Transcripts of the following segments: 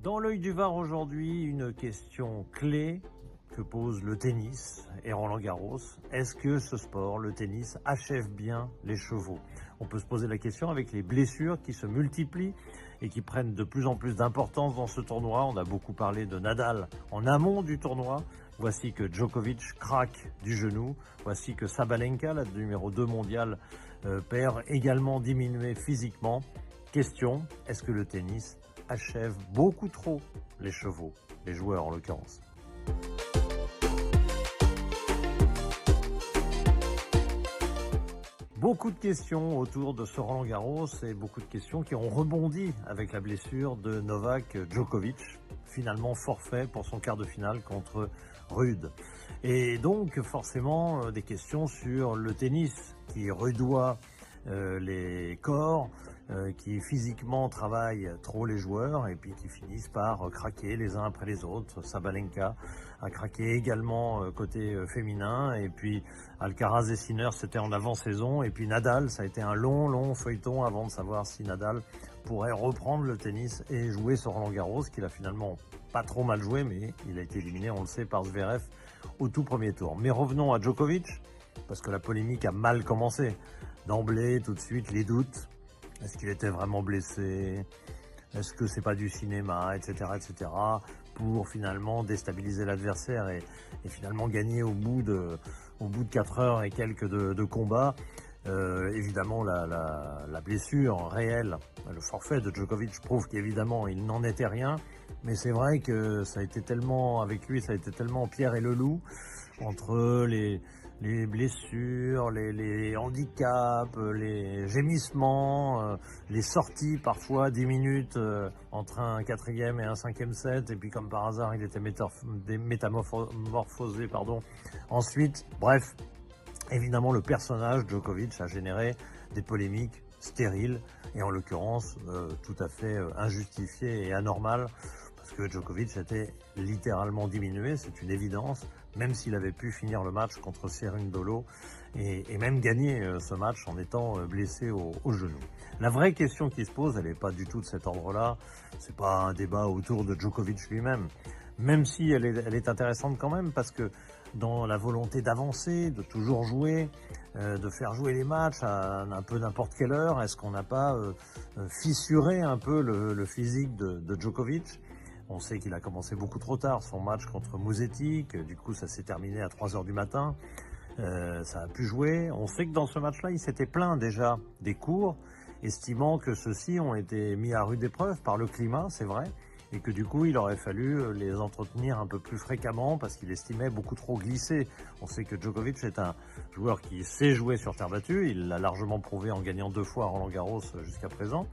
Dans l'œil du Var aujourd'hui, une question clé que pose le tennis et Roland-Garros. Est-ce que ce sport, le tennis, achève bien les chevaux? On peut se poser la question avec les blessures qui se multiplient et qui prennent de plus en plus d'importance dans ce tournoi. On a beaucoup parlé de Nadal en amont du tournoi. Voici que Djokovic craque du genou. Voici que Sabalenka, la numéro 2 mondiale, perd également diminué physiquement. Question, est-ce que le tennis achève beaucoup trop les chevaux, les joueurs en l'occurrence? Beaucoup de questions autour de ce Roland-Garros et beaucoup de questions qui ont rebondi avec la blessure de Novak Djokovic, finalement forfait pour son quart de finale contre Ruud. Et donc forcément des questions sur le tennis qui redoit les corps, qui physiquement travaillent trop les joueurs et puis qui finissent par craquer les uns après les autres. Sabalenka a craqué également côté féminin, et puis Alcaraz et Sinner c'était en avant-saison, et puis Nadal, ça a été un long feuilleton avant de savoir si Nadal pourrait reprendre le tennis et jouer sur Roland-Garros, qu'il a finalement pas trop mal joué, mais il a été éliminé, on le sait, par Zverev au tout premier tour. Mais revenons à Djokovic, parce que la polémique a mal commencé. D'emblée, tout de suite, les doutes. Est-ce qu'il était vraiment blessé? Est-ce que c'est pas du cinéma, etc., pour finalement déstabiliser l'adversaire et finalement gagner au bout de 4 heures et quelques de combat. Évidemment, la blessure réelle, le forfait de Djokovic prouve qu'évidemment il n'en était rien, mais c'est vrai que ça a été tellement, avec lui, ça a été tellement Pierre et le loup, entre les blessures, les handicaps, les gémissements, les sorties parfois 10 minutes entre un quatrième et un cinquième set, et puis comme par hasard il était métamorphosé ensuite. Bref, évidemment le personnage Djokovic a généré des polémiques stériles et en l'occurrence tout à fait injustifiées et anormales, parce que Djokovic était littéralement diminué, c'est une évidence, même s'il avait pu finir le match contre Cerundolo et même gagner ce match en étant blessé au genou. La vraie question qui se pose, elle n'est pas du tout de cet ordre-là, c'est pas un débat autour de Djokovic lui-même, même si elle est intéressante quand même, parce que dans la volonté d'avancer, de toujours jouer, de faire jouer les matchs à un peu n'importe quelle heure, est-ce qu'on n'a pas fissuré un peu le physique de Djokovic? On sait qu'il a commencé beaucoup trop tard son match contre Musetti, que du coup ça s'est terminé à 3 heures du matin, ça a pu jouer. On sait que dans ce match-là, il s'était plaint déjà des cours, estimant que ceux-ci ont été mis à rude épreuve par le climat, c'est vrai, et que du coup il aurait fallu les entretenir un peu plus fréquemment parce qu'il estimait beaucoup trop glisser. On sait que Djokovic est un joueur qui sait jouer sur terre battue, il l'a largement prouvé en gagnant 2 fois à Roland-Garros jusqu'à présent,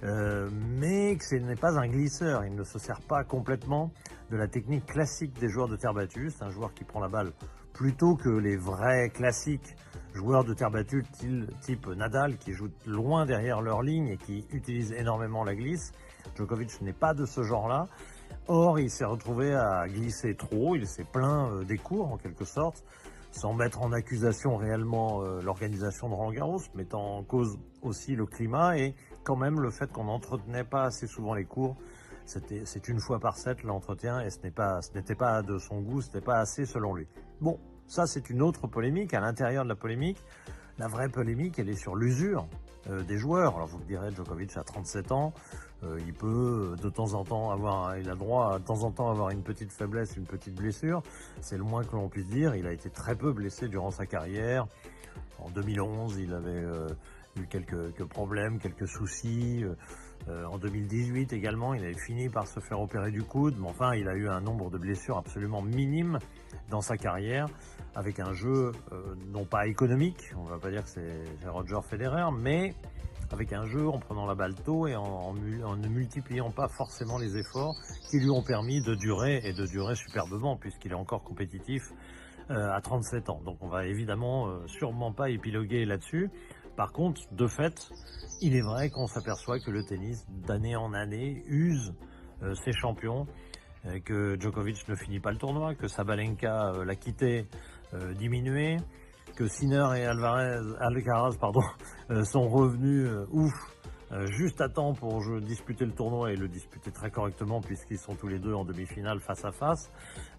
mais que ce n'est pas un glisseur, il ne se sert pas complètement de la technique classique des joueurs de terre battue. C'est un joueur qui prend la balle plutôt que les vrais classiques joueurs de terre battue type Nadal, qui jouent loin derrière leur ligne et qui utilisent énormément la glisse. Djokovic n'est pas de ce genre-là. Or, il s'est retrouvé à glisser trop, il s'est plaint des cours en quelque sorte, sans mettre en accusation réellement l'organisation de Roland-Garros, mettant en cause aussi le climat et quand même le fait qu'on n'entretenait pas assez souvent les cours. C'est une fois par set l'entretien, et ce n'était pas de son goût, ce n'était pas assez selon lui. Bon, ça c'est une autre polémique. À l'intérieur de la polémique, la vraie polémique, elle est sur l'usure des joueurs. Alors vous me direz, Djokovic a 37 ans, il peut de temps en temps il a droit à de temps en temps avoir une petite faiblesse, une petite blessure. C'est le moins que l'on puisse dire. Il a été très peu blessé durant sa carrière. En 2011, il avait eu quelques problèmes, quelques soucis. En 2018 également, il avait fini par se faire opérer du coude, mais enfin, il a eu un nombre de blessures absolument minime dans sa carrière, avec un jeu non pas économique, on ne va pas dire que c'est Roger Federer, mais avec un jeu en prenant la balle tôt et en ne multipliant pas forcément les efforts qui lui ont permis de durer, et de durer superbement, puisqu'il est encore compétitif à 37 ans. Donc on va évidemment sûrement pas épiloguer là-dessus. Par contre, de fait, il est vrai qu'on s'aperçoit que le tennis, d'année en année, use ses champions, que Djokovic ne finit pas le tournoi, que Sabalenka l'a quitté diminué, que Sinner et Alcaraz sont revenus juste à temps pour disputer le tournoi et le disputer très correctement puisqu'ils sont tous les deux en demi-finale face à face.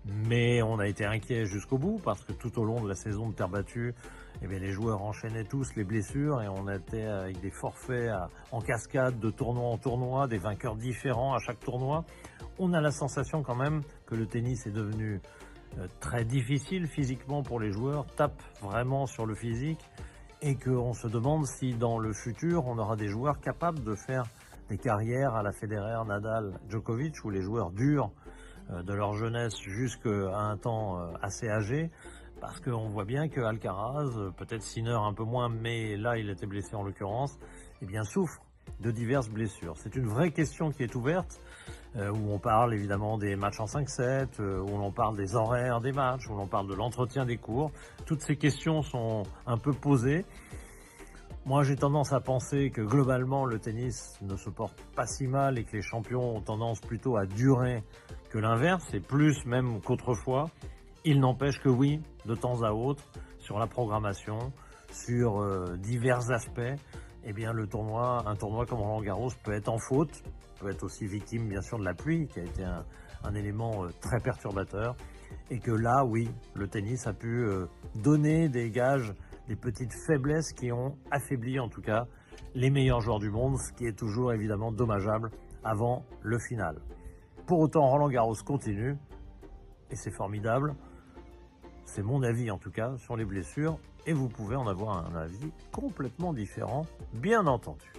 Mais on a été inquiets jusqu'au bout parce que tout au long de la saison de terre battue, eh bien, les joueurs enchaînaient tous les blessures et on était avec des forfaits en cascade de tournoi en tournoi, des vainqueurs différents à chaque tournoi. On a la sensation quand même que le tennis est devenu très difficile physiquement pour les joueurs, tape vraiment sur le physique et qu'on se demande si dans le futur on aura des joueurs capables de faire des carrières à la Federer, Nadal, Djokovic, où les joueurs durent de leur jeunesse jusqu'à un temps assez âgé, parce qu'on voit bien que Alcaraz, peut-être Sinner un peu moins, mais là il était blessé en l'occurrence, eh bien souffre de diverses blessures. C'est une vraie question qui est ouverte, où on parle évidemment des matchs en 5-7, où l'on parle des horaires des matchs, où l'on parle de l'entretien des cours. Toutes ces questions sont un peu posées. Moi, j'ai tendance à penser que globalement, le tennis ne se porte pas si mal et que les champions ont tendance plutôt à durer que l'inverse, et plus même qu'autrefois. Il n'empêche que oui, de temps à autre, sur la programmation, sur divers aspects, eh bien un tournoi comme Roland-Garros peut être en faute, peut être aussi victime bien sûr de la pluie, qui a été un élément très perturbateur, et que là, oui, le tennis a pu donner des gages, des petites faiblesses qui ont affaibli en tout cas les meilleurs joueurs du monde, ce qui est toujours évidemment dommageable avant le final. Pour autant, Roland-Garros continue, et c'est formidable. C'est mon avis en tout cas sur les blessures, et vous pouvez en avoir un avis complètement différent, bien entendu.